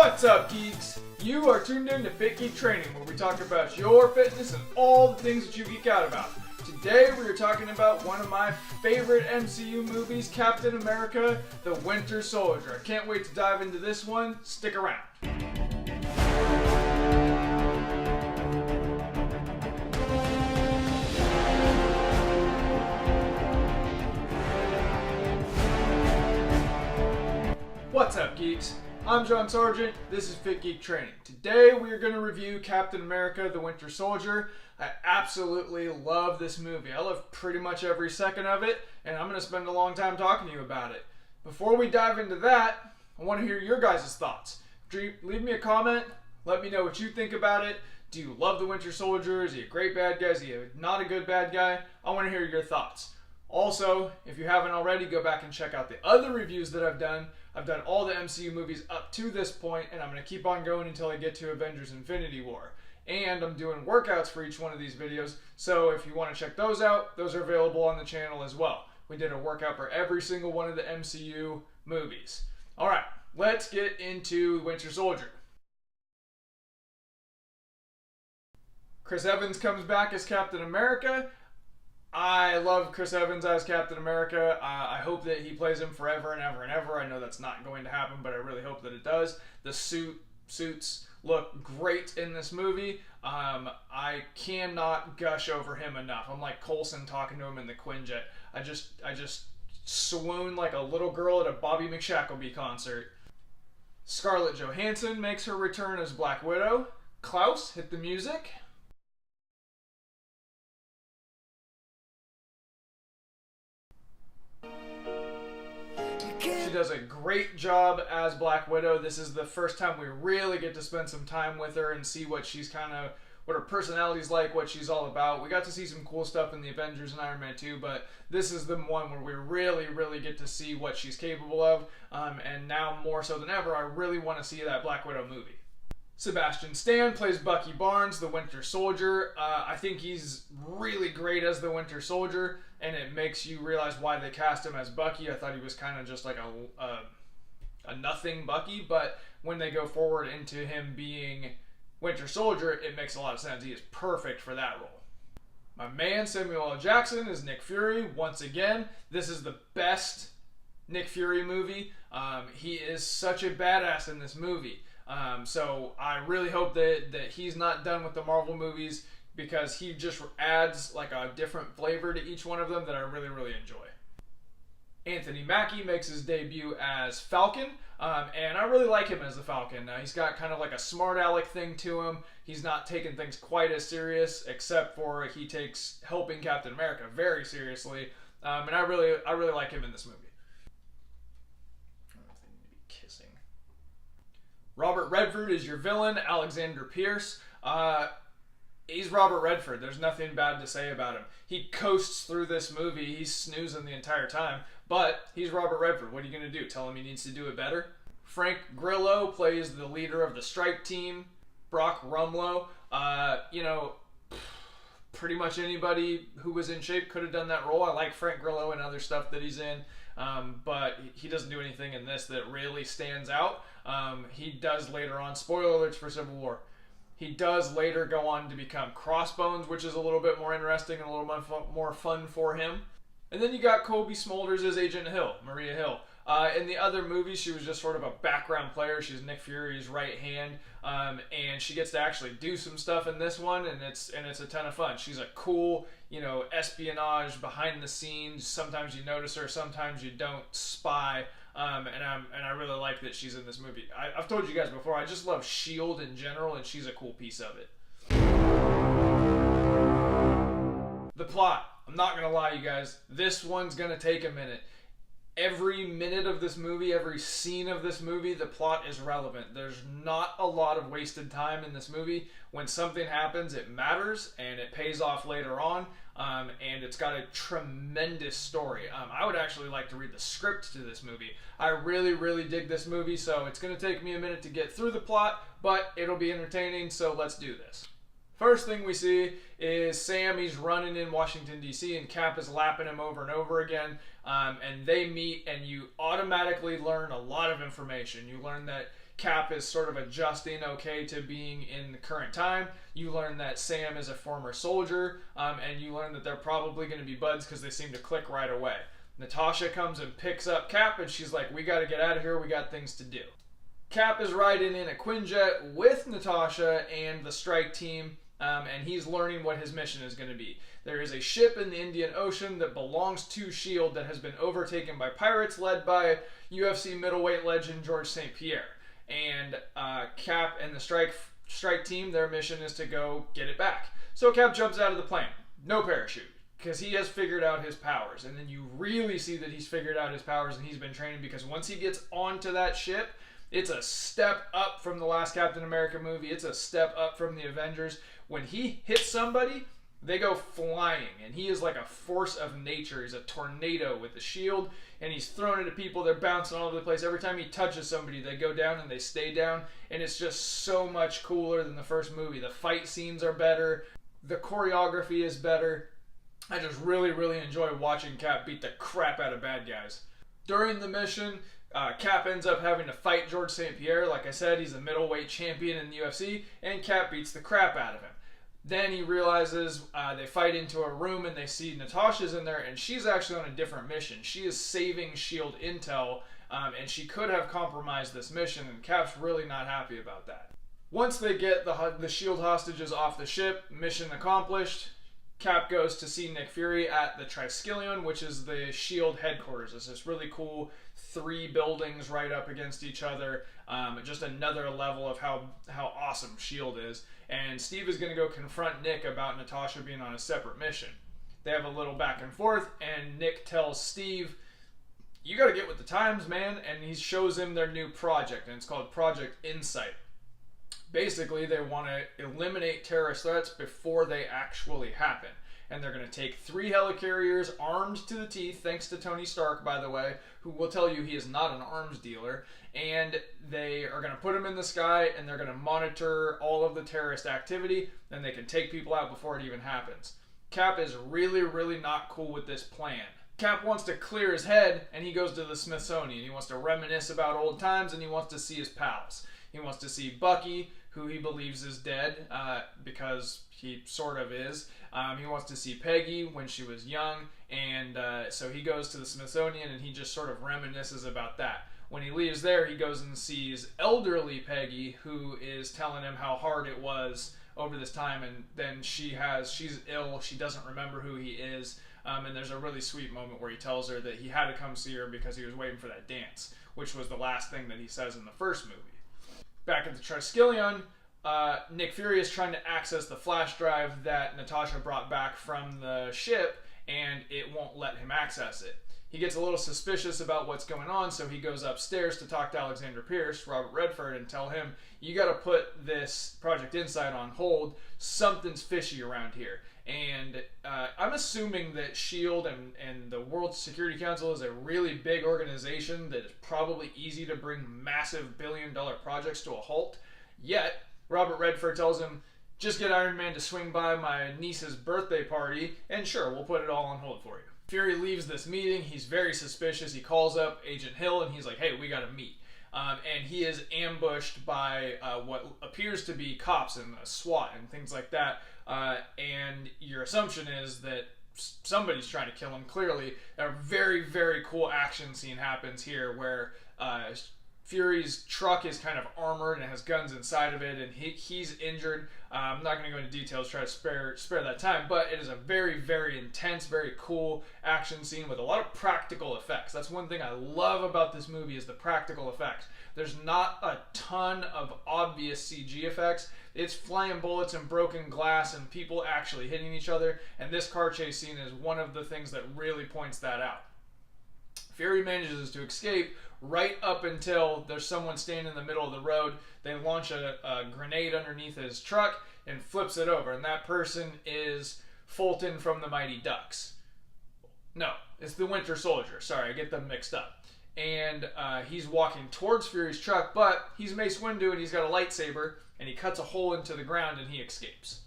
What's up, geeks? You are tuned in to Fit Geek Training, where we talk about your fitness and all the things that you geek out about. Today we are talking about one of my favorite MCU movies, Captain America: The Winter Soldier. I can't wait to dive into this one. Stick around. What's up, geeks? I'm John Sargent. This is Fit Geek Training. Today we are going to review Captain America: The Winter Soldier. I absolutely love this movie. I love pretty much every second of it, and I'm going to spend a long time talking to you about it. Before we dive into that, I want to hear your guys' thoughts. Leave me a comment. Let me know what you think about it. Do you love the Winter Soldier? Is he a great bad guy? Is he not a good bad guy? I want to hear your thoughts. Also, if you haven't already, go back and check out the other reviews that I've done. I've done all the MCU movies up to this point, and I'm going to keep on going until I get to Avengers Infinity War. And I'm doing workouts for each one of these videos, so if you want to check those out, those are available on the channel as well. We did a workout for every single one of the MCU movies. Alright, let's get into Winter Soldier. Chris Evans comes back as Captain America. I love Chris Evans as Captain America. I hope that he plays him forever and ever and ever. I know that's not going to happen, but I really hope that it does. The suits look great in this movie. I cannot gush over him enough. I'm like Coulson talking to him in the Quinjet. I just swoon like a little girl at a Bobby McShackleby concert. Scarlett Johansson makes her return as Black Widow. Klaus, hit the music. She does a great job as Black Widow. This is the first time we really get to spend some time with her and see what what her personality's like, what she's all about. We got to see some cool stuff in the Avengers and Iron Man 2, but this is the one where we really get to see what she's capable of. And now more so than ever, I really want to see that Black Widow movie. Sebastian Stan plays Bucky Barnes, the Winter Soldier. I think he's really great as the Winter Soldier, and it makes you realize why they cast him as Bucky. I thought he was kind of just like a nothing Bucky, but when they go forward into him being Winter Soldier, it makes a lot of sense. He is perfect for that role. My man Samuel L. Jackson is Nick Fury. Once again, this is the best Nick Fury movie. He is such a badass in this movie. So I really hope that he's not done with the Marvel movies, because he just adds like a different flavor to each one of them that I really enjoy. Anthony Mackie makes his debut as Falcon, and I really like him as the Falcon. He's got kind of like a smart aleck thing to him. He's not taking things quite as serious, except for he takes helping Captain America very seriously, and I really like him in this movie. Robert Redford is your villain, Alexander Pierce. He's Robert Redford. There's nothing bad to say about him. He coasts through this movie. He's snoozing the entire time. But he's Robert Redford. What are you going to do? Tell him he needs to do it better? Frank Grillo plays the leader of the strike team, Brock Rumlow. Pretty much anybody who was in shape could have done that role. I like Frank Grillo and other stuff that he's in. But he doesn't do anything in this that really stands out. He does later on, spoiler alerts for Civil War, he does later go on to become Crossbones, which is a little bit more interesting and a little more fun for him. And then you got Kobe Smulders as Agent Hill, Maria Hill. In the other movies, she was just sort of a background player. She's Nick Fury's right hand, and she gets to actually do some stuff in this one, and it's a ton of fun. She's a cool, espionage behind the scenes. Sometimes you notice her, sometimes you don't. Spy, and I really like that she's in this movie. I've told you guys before, I just love S.H.I.E.L.D. in general, and she's a cool piece of it. The plot. I'm not gonna lie, you guys. This one's gonna take a minute. Every minute of this movie, every scene of this movie, the plot is relevant. There's not a lot of wasted time in this movie. When something happens, it matters, and it pays off later on, and it's got a tremendous story. I would actually like to read the script to this movie. I really dig this movie, so it's going to take me a minute to get through the plot, but it'll be entertaining, so let's do this. First thing we see is Sam. He's running in Washington, D.C., and Cap is lapping him over and over again. And they meet, and you automatically learn a lot of information. You learn that Cap is sort of adjusting okay to being in the current time. You learn that Sam is a former soldier, and you learn that they're probably going to be buds because they seem to click right away. Natasha comes and picks up Cap, and she's like, we got to get out of here, we got things to do. Cap is riding in a Quinjet with Natasha and the strike team, and he's learning what his mission is going to be. There is a ship in the Indian Ocean that belongs to S.H.I.E.L.D. that has been overtaken by pirates led by UFC middleweight legend George St. Pierre. And Cap and the strike team, their mission is to go get it back. So Cap jumps out of the plane. No parachute. Because he has figured out his powers. And then you really see that he's figured out his powers and he's been training, because once he gets onto that ship, it's a step up from the last Captain America movie. It's a step up from the Avengers. When he hits somebody, they go flying. And he is like a force of nature. He's a tornado with the shield. And he's throwing it at people. They're bouncing all over the place. Every time he touches somebody, they go down and they stay down. And it's just so much cooler than the first movie. The fight scenes are better. The choreography is better. I just really, really enjoy watching Cap beat the crap out of bad guys. During the mission, Cap ends up having to fight George St. Pierre. Like I said, he's a middleweight champion in the UFC, and Cap beats the crap out of him. Then he realizes they fight into a room, and they see Natasha's in there, and she's actually on a different mission. She is saving S.H.I.E.L.D. intel, and she could have compromised this mission, and Cap's really not happy about that. Once they get the S.H.I.E.L.D. hostages off the ship, mission accomplished. Cap goes to see Nick Fury at the Triskelion, which is the S.H.I.E.L.D. headquarters. It's this really cool 3 buildings right up against each other. Just another level of how awesome S.H.I.E.L.D. is. And Steve is going to go confront Nick about Natasha being on a separate mission. They have a little back and forth, and Nick tells Steve, you got to get with the times, man. And he shows him their new project, and it's called Project Insight. Basically, they want to eliminate terrorist threats before they actually happen. And they're going to take 3 helicarriers armed to the teeth, thanks to Tony Stark, by the way, who will tell you he is not an arms dealer. And they are going to put them in the sky, and they're going to monitor all of the terrorist activity. Then they can take people out before it even happens. Cap is really, really not cool with this plan. Cap wants to clear his head, and he goes to the Smithsonian. He wants to reminisce about old times, and he wants to see his pals. He wants to see Bucky, who he believes is dead, because he sort of is. He wants to see Peggy when she was young, and so he goes to the Smithsonian, and he just sort of reminisces about that. When he leaves there, he goes and sees elderly Peggy, who is telling him how hard it was over this time, and then she's ill, she doesn't remember who he is, and there's a really sweet moment where he tells her that he had to come see her because he was waiting for that dance, which was the last thing that he says in the first movie. Back at the Triskelion, Nick Fury is trying to access the flash drive that Natasha brought back from the ship, and it won't let him access it. He gets a little suspicious about what's going on, so he goes upstairs to talk to Alexander Pierce, Robert Redford, and tell him, you got to put this Project Insight on hold. Something's fishy around here. And I'm assuming that S.H.I.E.L.D. and the World Security Council is a really big organization that is probably easy to bring massive billion-dollar projects to a halt. Yet, Robert Redford tells him, just get Iron Man to swing by my niece's birthday party, and sure, we'll put it all on hold for you. Fury leaves this meeting. He's very suspicious. He calls up Agent Hill, and he's like, hey, we got to meet. And he is ambushed by what appears to be cops and SWAT and things like that. And your assumption is that somebody's trying to kill him. Clearly, a very, very cool action scene happens here where Fury's truck is kind of armored and has guns inside of it, and he's injured. I'm not going to go into details, try to spare that time, but it is a very, very intense, very cool action scene with a lot of practical effects. That's one thing I love about this movie is the practical effects. There's not a ton of obvious CG effects. It's flying bullets and broken glass and people actually hitting each other, and this car chase scene is one of the things that really points that out. Fury manages to escape right up until there's someone standing in the middle of the road. They launch a grenade underneath his truck and flips it over, and that person is Fulton from the Mighty Ducks. No, it's the Winter Soldier. Sorry, I get them mixed up. And he's walking towards Fury's truck, but he's Mace Windu and he's got a lightsaber, and he cuts a hole into the ground and he escapes.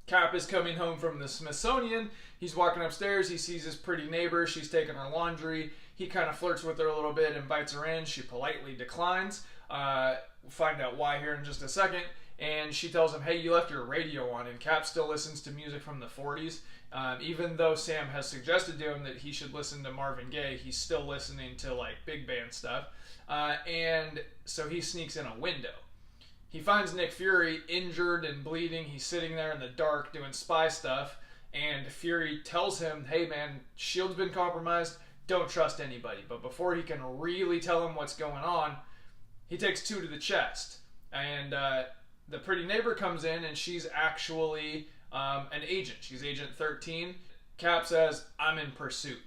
Cap is coming home from the Smithsonian. He's walking upstairs. He sees his pretty neighbor. She's taking her laundry. He kind of flirts with her a little bit, invites her in. She politely declines. We'll find out why here in just a second. And she tells him, hey, you left your radio on. And Cap still listens to music from the 40s. Even though Sam has suggested to him that he should listen to Marvin Gaye, he's still listening to like big band stuff. And so he sneaks in a window. He finds Nick Fury injured and bleeding. He's sitting there in the dark doing spy stuff. And Fury tells him, hey man, S.H.I.E.L.D.'s been compromised. Don't trust anybody. But before he can really tell him what's going on, he takes two to the chest. And the pretty neighbor comes in, and she's actually an agent. She's Agent 13. Cap says, I'm in pursuit.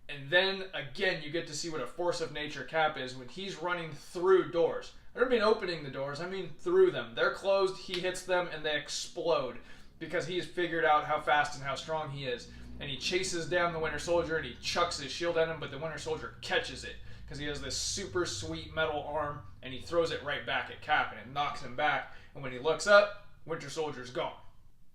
And then, again, you get to see what a force of nature Cap is when he's running through doors. I don't mean opening the doors, I mean through them. They're closed, he hits them, and they explode because he's figured out how fast and how strong he is. And he chases down the Winter Soldier, and he chucks his shield at him, but the Winter Soldier catches it because he has this super sweet metal arm, and he throws it right back at Cap, and it knocks him back. And when he looks up, Winter Soldier's gone.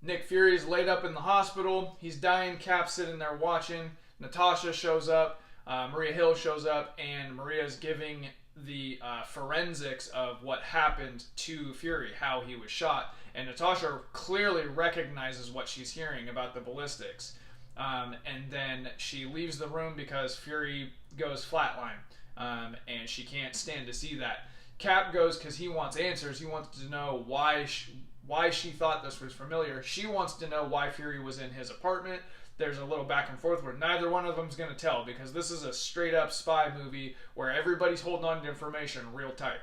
Nick Fury's laid up in the hospital. He's dying. Cap's sitting there watching. Natasha shows up. Maria Hill shows up, and Maria's giving the forensics of what happened to Fury, how he was shot. And Natasha clearly recognizes what she's hearing about the ballistics. And then she leaves the room because Fury goes flatline, and she can't stand to see that. Cap goes because he wants answers. He wants to know why she thought this was familiar. She wants to know why Fury was in his apartment. There's a little back and forth where neither one of them's going to tell because this is a straight up spy movie where everybody's holding on to information real tight.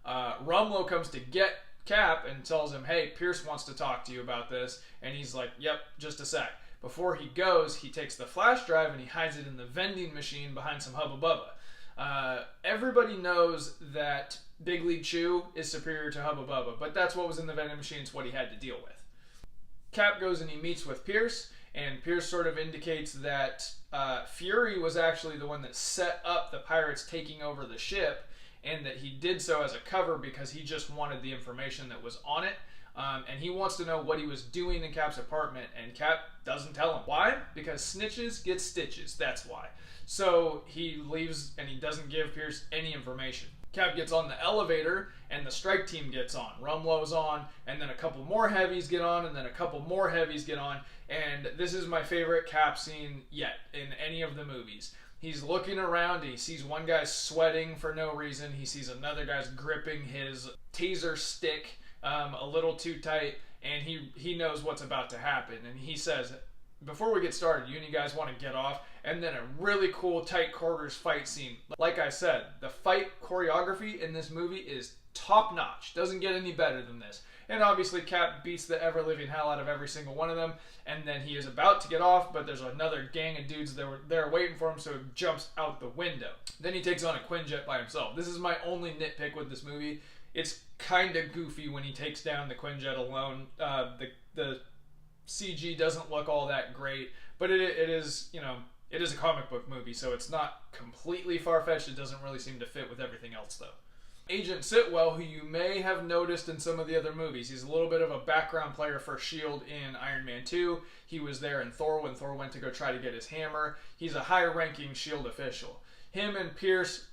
Rumlow comes to get Cap and tells him, hey, Pierce wants to talk to you about this. And he's like, yep, just a sec. Before he goes, he takes the flash drive and he hides it in the vending machine behind some Hubba Bubba. Everybody knows that Big League Chew is superior to Hubba Bubba, but that's what was in the vending machine. It's what he had to deal with. Cap goes and he meets with Pierce, and Pierce sort of indicates that Fury was actually the one that set up the pirates taking over the ship, and that he did so as a cover because he just wanted the information that was on it. And he wants to know what he was doing in Cap's apartment, and Cap doesn't tell him. Why? Because snitches get stitches. That's why. So he leaves and he doesn't give Pierce any information. Cap gets on the elevator and the strike team gets on. Rumlow's on, and then a couple more heavies get on, and then a couple more heavies get on. And this is my favorite Cap scene yet in any of the movies. He's looking around and he sees one guy sweating for no reason. He sees another guy's gripping his taser stick a little too tight, and he knows what's about to happen. And he says, before we get started, you guys want to get off? And then a really cool tight quarters fight scene. Like I said, the fight choreography in this movie is top notch. Doesn't get any better than this. And obviously Cap beats the ever-living hell out of every single one of them. And then he is about to get off, but there's another gang of dudes that were there waiting for him, so he jumps out the window. Then he takes on a Quinjet by himself. This is my only nitpick with this movie. It's kind of goofy when he takes down the Quinjet alone. The CG doesn't look all that great, but it is, it is a comic book movie, so it's not completely far-fetched. It doesn't really seem to fit with everything else, though. Agent Sitwell, who you may have noticed in some of the other movies. He's a little bit of a background player for S.H.I.E.L.D. in Iron Man 2. He was there in Thor when Thor went to go try to get his hammer. He's a high-ranking S.H.I.E.L.D. official. Him and Pierce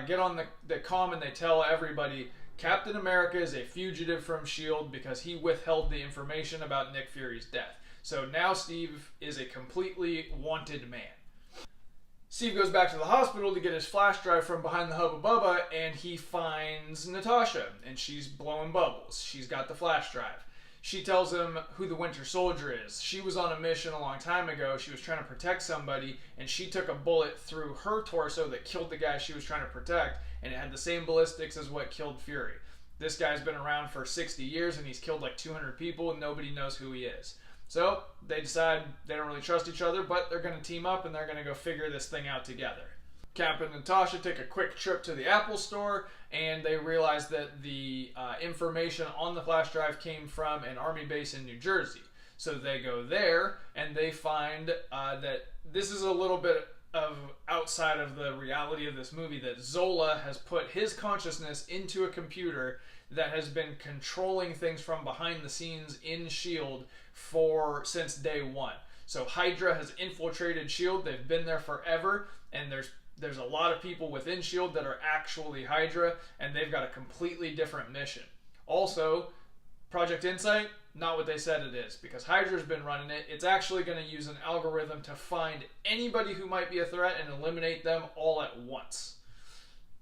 get on the comm and they tell everybody Captain America is a fugitive from S.H.I.E.L.D. because he withheld the information about Nick Fury's death. So now Steve is a completely wanted man. Steve goes back to the hospital to get his flash drive from behind the Hubba Bubba, and he finds Natasha, and she's blowing bubbles. She's got the flash drive. She tells him who the Winter Soldier is. She was on a mission a long time ago. She was trying to protect somebody, and she took a bullet through her torso that killed the guy she was trying to protect, and it had the same ballistics as what killed Fury. This guy's been around for 60 years, and he's killed like 200 people, and nobody knows who he is. So they decide they don't really trust each other, but they're going to team up and they're going to go figure this thing out together. Cap and Natasha take a quick trip to the Apple store, and they realize that the information on the flash drive came from an army base in New Jersey. So they go there, and they find that this is a little bit of outside of the reality of this movie that Zola has put his consciousness into a computer that has been controlling things from behind the scenes in S.H.I.E.L.D. since day one. So Hydra has infiltrated S.H.I.E.L.D. They've been there forever, and there's a lot of people within S.H.I.E.L.D. that are actually Hydra, and they've got a completely different mission. Also, Project Insight, not what they said it is, because Hydra's been running it. It's actually going to use an algorithm to find anybody who might be a threat and eliminate them all at once.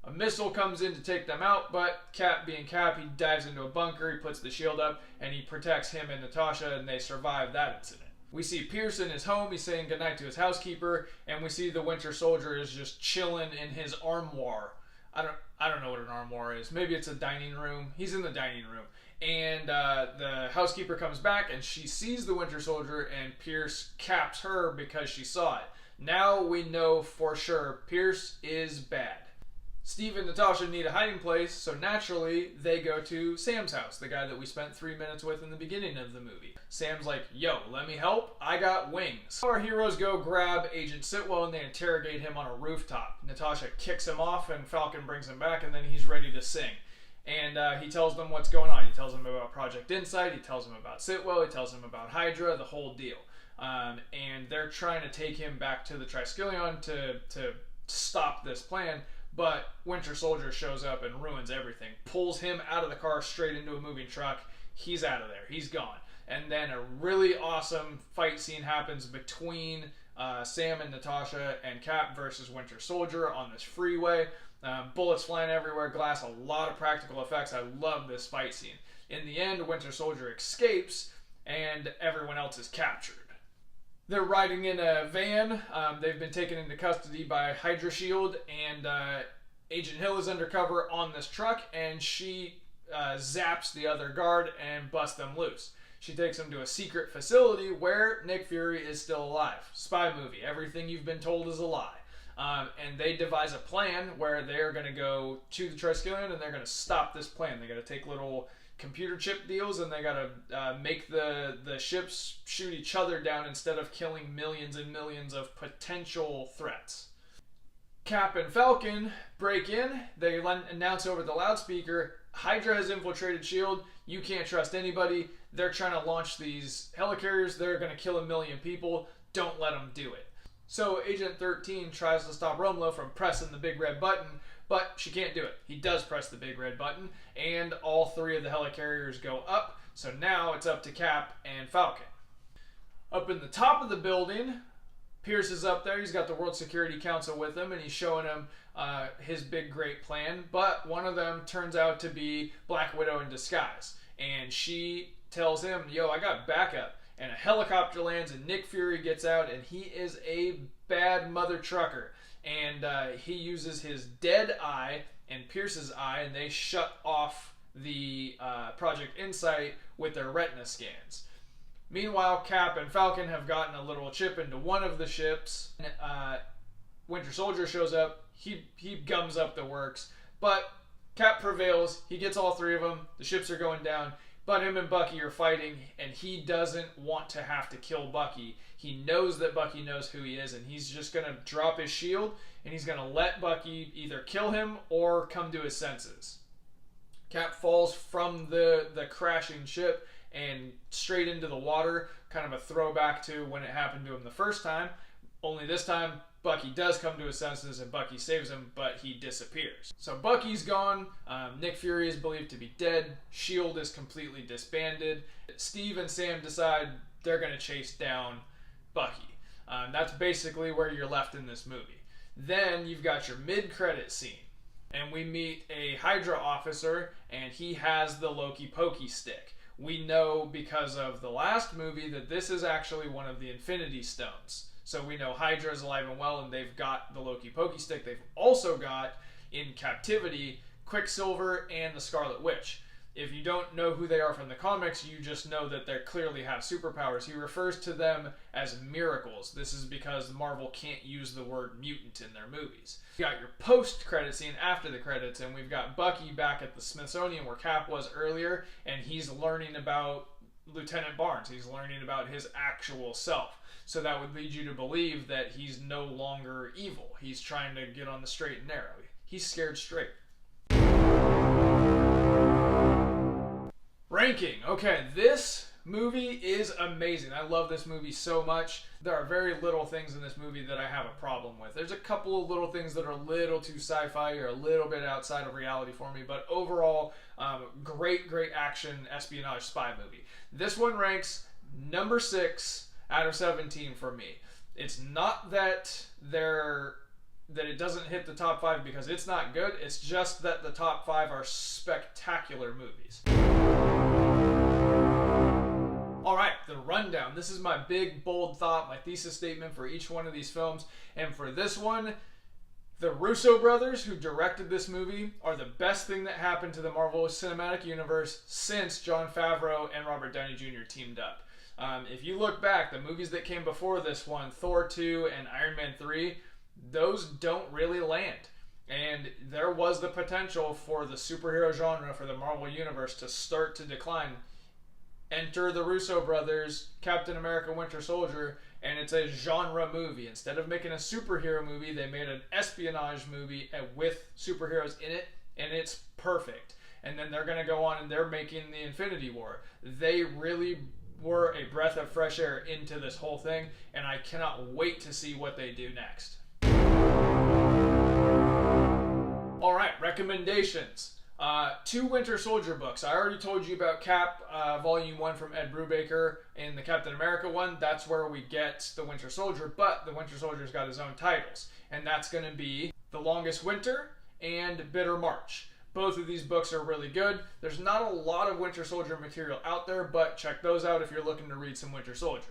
A missile comes in to take them out, but Cap being Cap, he dives into a bunker, he puts the shield up, and he protects him and Natasha, and they survive that incident. We see Pierce in his home, he's saying goodnight to his housekeeper, and we see the Winter Soldier is just chilling in his armoire. I don't know what an armoire is. Maybe it's a dining room. He's in the dining room. And the housekeeper comes back, and she sees the Winter Soldier, and Pierce caps her because she saw it. Now we know for sure Pierce is bad. Steve and Natasha need a hiding place, so naturally they go to Sam's house, the guy that we spent 3 minutes with in the beginning of the movie. Sam's like, yo, let me help, I got wings. Our heroes go grab Agent Sitwell and they interrogate him on a rooftop. Natasha kicks him off and Falcon brings him back, and then he's ready to sing. And he tells them what's going on. He tells them about Project Insight, he tells them about Sitwell, he tells them about Hydra, the whole deal. And they're trying to take him back to the Triskelion to stop this plan. But Winter Soldier shows up and ruins everything. Pulls him out of the car straight into a moving truck. He's out of there. He's gone. And then a really awesome fight scene happens between Sam and Natasha and Cap versus Winter Soldier on this freeway. Bullets flying everywhere, glass, a lot of practical effects. I love this fight scene. In the end, Winter Soldier escapes and everyone else is captured. They're riding in a van. They've been taken into custody by Hydra Shield, and Agent Hill is undercover on this truck, and she zaps the other guard and busts them loose. She takes them to a secret facility where Nick Fury is still alive. Spy movie. Everything you've been told is a lie. And they devise a plan where they're going to go to the Triskelion, and they're going to stop this plan. They got to take little computer chip deals, and they gotta make the ships shoot each other down instead of killing millions and millions of potential threats. Cap and Falcon break in. They announce over the loudspeaker, Hydra has infiltrated S.H.I.E.L.D. You can't trust anybody. They're trying to launch these helicarriers. They're going to kill 1 million people. Don't let them do it. So Agent 13 tries to stop Rumlow from pressing the big red button, but she can't do it. He does press the big red button, and all 3 of the helicarriers go up. So now it's up to Cap and Falcon. Up in the top of the building, Pierce is up there. He's got the World Security Council with him, and he's showing him his big, great plan. But one of them turns out to be Black Widow in disguise. And she tells him, yo, I got backup. And a helicopter lands, and Nick Fury gets out, and he is a bad mother trucker. And he uses his dead eye and Pierce's eye, and they shut off the Project Insight with their retina scans. Meanwhile, Cap and Falcon have gotten a little chip into one of the ships. Winter Soldier shows up. He gums up the works, but Cap prevails. He gets all 3 of them. The ships are going down. But him and Bucky are fighting, and he doesn't want to have to kill Bucky. He knows that Bucky knows who he is, and he's just going to drop his shield, and he's going to let Bucky either kill him or come to his senses. Cap falls from the crashing ship and straight into the water, kind of a throwback to when it happened to him the first time. Only this time, Bucky does come to his senses and Bucky saves him, but he disappears. So Bucky's gone. Nick Fury is believed to be dead. S.H.I.E.L.D. is completely disbanded. Steve and Sam decide they're going to chase down Bucky. That's basically where you're left in this movie. Then you've got your mid-credit scene, and we meet a Hydra officer, and he has the Loki Pokey stick. We know because of the last movie that this is actually one of the Infinity Stones. So we know Hydra is alive and well, and they've got the Loki Pokey stick. They've also got, in captivity, Quicksilver and the Scarlet Witch. If you don't know who they are from the comics, you just know that they clearly have superpowers. He refers to them as miracles. This is because Marvel can't use the word mutant in their movies. You got your post-credit scene after the credits, and we've got Bucky back at the Smithsonian where Cap was earlier, and he's learning about Lieutenant Barnes. He's learning about his actual self. So that would lead you to believe that he's no longer evil. He's trying to get on the straight and narrow. He's scared straight. Ranking. Okay, this movie is amazing. I love this movie so much. There are very little things in this movie that I have a problem with. There's a couple of little things that are a little too sci-fi or a little bit outside of reality for me, but overall, great action espionage spy movie. This one ranks number 6 out of 17 for me. It's not that it doesn't hit the top 5 because it's not good. It's just that the top 5 are spectacular movies. Alright, the rundown. This is my big, bold thought, my thesis statement for each one of these films. And for this one, the Russo brothers, who directed this movie, are the best thing that happened to the Marvel Cinematic Universe since Jon Favreau and Robert Downey Jr. teamed up. If you look back, the movies that came before this one, Thor 2 and Iron Man 3, those don't really land. And there was the potential for the superhero genre for the Marvel Universe to start to decline. Enter the Russo brothers, Captain America Winter Soldier, and it's a genre movie. Instead of making a superhero movie, they made an espionage movie with superheroes in it, and it's perfect. And then they're going to go on and they're making the Infinity War. They really were a breath of fresh air into this whole thing, and I cannot wait to see what they do next. Alright, recommendations. 2 Winter Soldier books. I already told you about Cap, Volume 1 from Ed Brubaker, and the Captain America one. That's where we get the Winter Soldier, but the Winter Soldier's got his own titles, and that's going to be The Longest Winter and Bitter March. Both of these books are really good. There's not a lot of Winter Soldier material out there, but check those out if you're looking to read some Winter Soldier.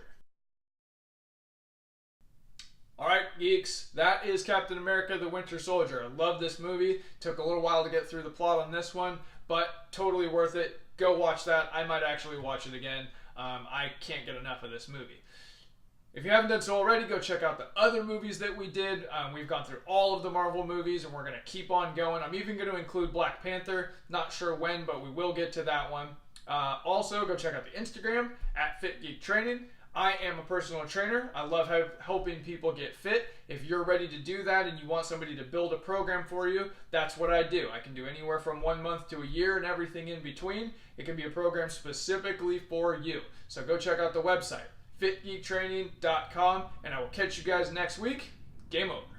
Alright, geeks, that is Captain America the Winter Soldier. I love this movie. Took a little while to get through the plot on this one, but totally worth it. Go watch that. I might actually watch it again. I can't get enough of this movie. If you haven't done so already, go check out the other movies that we did. We've gone through all of the Marvel movies, and we're going to keep on going. I'm even going to include Black Panther. Not sure when, but we will get to that one. Also, go check out the Instagram at FitGeekTraining. I am a personal trainer. I love helping people get fit. If you're ready to do that and you want somebody to build a program for you, that's what I do. I can do anywhere from 1 month to a year and everything in between. It can be a program specifically for you. So go check out the website, fitgeektraining.com, and I will catch you guys next week. Game over.